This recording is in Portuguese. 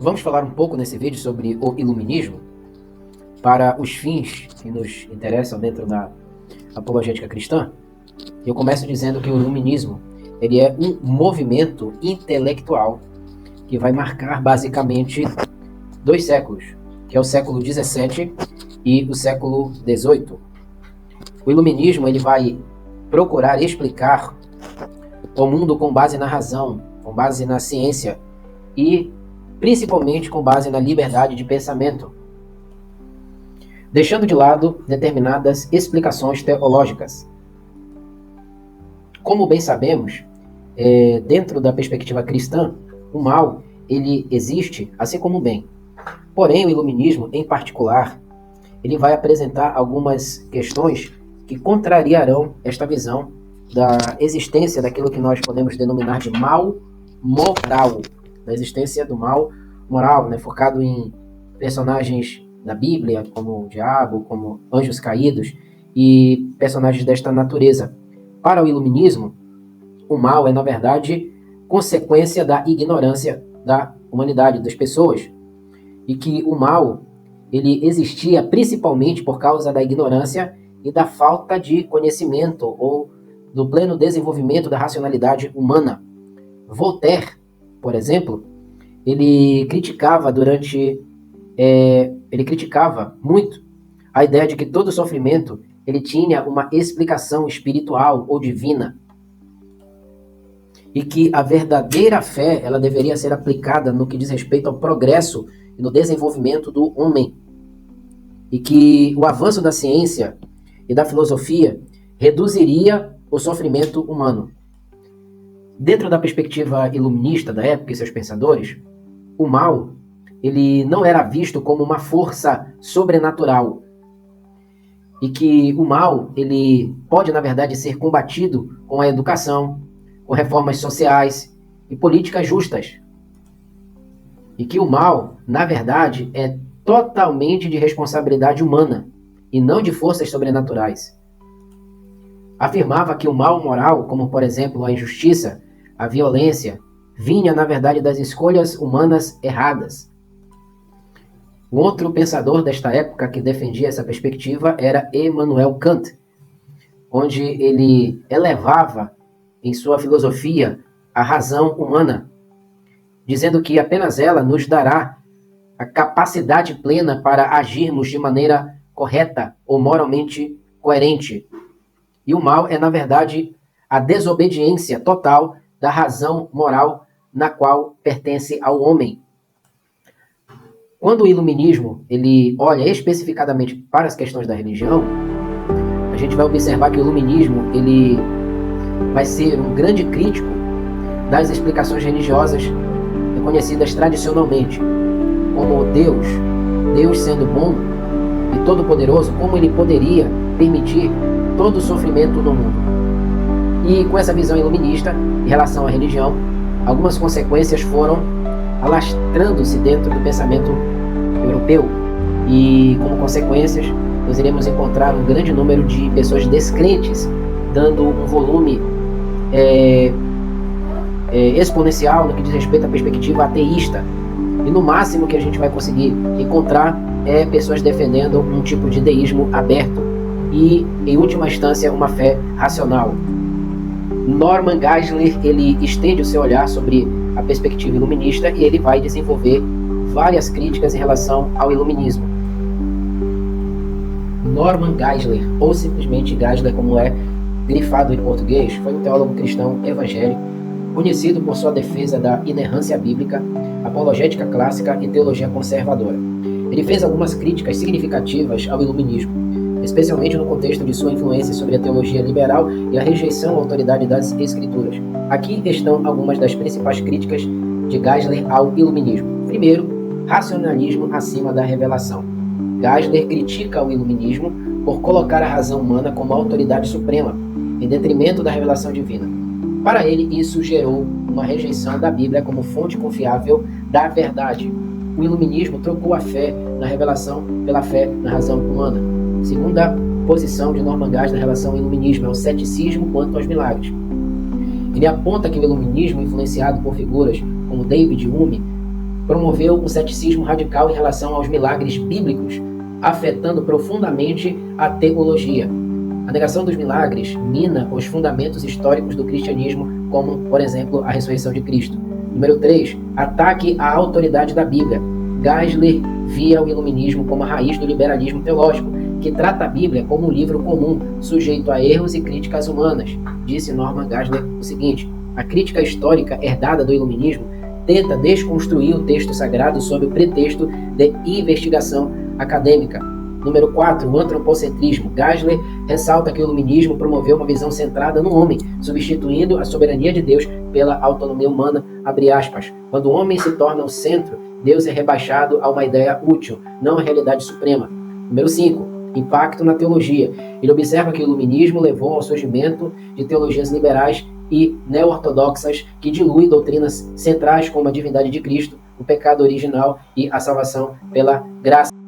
Vamos falar um pouco nesse vídeo sobre o iluminismo para os fins que nos interessam dentro da apologética cristã. Eu começo dizendo que o iluminismo ele é um movimento intelectual que vai marcar basicamente 2 séculos, que é o século XVII e o século XVIII. O iluminismo ele vai procurar explicar o mundo com base na razão, com base na ciência e principalmente com base na liberdade de pensamento, deixando de lado determinadas explicações teológicas. Como bem sabemos, dentro da perspectiva cristã, o mal ele existe assim como o bem. Porém, o iluminismo, em particular, ele vai apresentar algumas questões que contrariarão esta visão da existência daquilo que nós podemos denominar de mal moral, da existência do mal moral, focado em personagens da Bíblia, como o diabo, como anjos caídos e personagens desta natureza. Para o iluminismo, o mal é, na verdade, consequência da ignorância da humanidade, das pessoas, e que o mal ele existia principalmente por causa da ignorância e da falta de conhecimento ou do pleno desenvolvimento da racionalidade humana. Voltaire, por exemplo, ele criticava muito a ideia de que todo sofrimento ele tinha uma explicação espiritual ou divina e que a verdadeira fé ela deveria ser aplicada no que diz respeito ao progresso e no desenvolvimento do homem, e que o avanço da ciência e da filosofia reduziria o sofrimento humano. Dentro da perspectiva iluminista da época e seus pensadores, o mal ele não era visto como uma força sobrenatural, e que o mal ele pode, na verdade, ser combatido com a educação, com reformas sociais e políticas justas. E que o mal, na verdade, é totalmente de responsabilidade humana e não de forças sobrenaturais. Afirmava que o mal moral, como por exemplo a injustiça, a violência, vinha, na verdade, das escolhas humanas erradas. Um outro pensador desta época que defendia essa perspectiva era Immanuel Kant, onde ele elevava em sua filosofia a razão humana, dizendo que apenas ela nos dará a capacidade plena para agirmos de maneira correta ou moralmente coerente. E o mal é, na verdade, a desobediência total da razão moral na qual pertence ao homem. Quando o iluminismo ele olha especificadamente para as questões da religião, a gente vai observar que o iluminismo ele vai ser um grande crítico das explicações religiosas reconhecidas tradicionalmente, como Deus sendo bom e todo-poderoso, como ele poderia permitir todo o sofrimento no mundo. E com essa visão iluminista em relação à religião, algumas consequências foram alastrando-se dentro do pensamento europeu, e como consequências nós iremos encontrar um grande número de pessoas descrentes, dando um volume exponencial no que diz respeito à perspectiva ateísta. E no máximo que a gente vai conseguir encontrar é pessoas defendendo um tipo de deísmo aberto e, em última instância, uma fé racional. Norman Geisler ele estende o seu olhar sobre a perspectiva iluminista e ele vai desenvolver várias críticas em relação ao iluminismo. Norman Geisler, ou simplesmente Geisler como é grifado em português, foi um teólogo cristão evangélico, conhecido por sua defesa da inerrância bíblica, apologética clássica e teologia conservadora. Ele fez algumas críticas significativas ao iluminismo, especialmente no contexto de sua influência sobre a teologia liberal e a rejeição à autoridade das escrituras. Aqui estão algumas das principais críticas de Geisler ao iluminismo. Primeiro, racionalismo acima da revelação. Geisler critica o iluminismo por colocar a razão humana como autoridade suprema, em detrimento da revelação divina. Para ele, isso gerou uma rejeição da Bíblia como fonte confiável da verdade. O iluminismo trocou a fé na revelação pela fé na razão humana. Segunda posição de Norman Geisler na relação ao iluminismo é o ceticismo quanto aos milagres. Ele aponta que o iluminismo, influenciado por figuras como David Hume, promoveu um ceticismo radical em relação aos milagres bíblicos, afetando profundamente a teologia. A negação dos milagres mina os fundamentos históricos do cristianismo, como, por exemplo, a ressurreição de Cristo. Número 3. Ataque à autoridade da Bíblia. Geisler via o iluminismo como a raiz do liberalismo teológico, que trata a Bíblia como um livro comum, sujeito a erros e críticas humanas. Disse Norman Geisler o seguinte: a crítica histórica herdada do iluminismo tenta desconstruir o texto sagrado sob o pretexto de investigação acadêmica. Número 4. O antropocentrismo. Geisler ressalta que o iluminismo promoveu uma visão centrada no homem, substituindo a soberania de Deus pela autonomia humana, abre aspas. Quando o homem se torna o centro, Deus é rebaixado a uma ideia útil, não a realidade suprema. Número 5. Impacto na teologia. Ele observa que o iluminismo levou ao surgimento de teologias liberais e neo-ortodoxas que diluem doutrinas centrais como a divindade de Cristo, o pecado original e a salvação pela graça.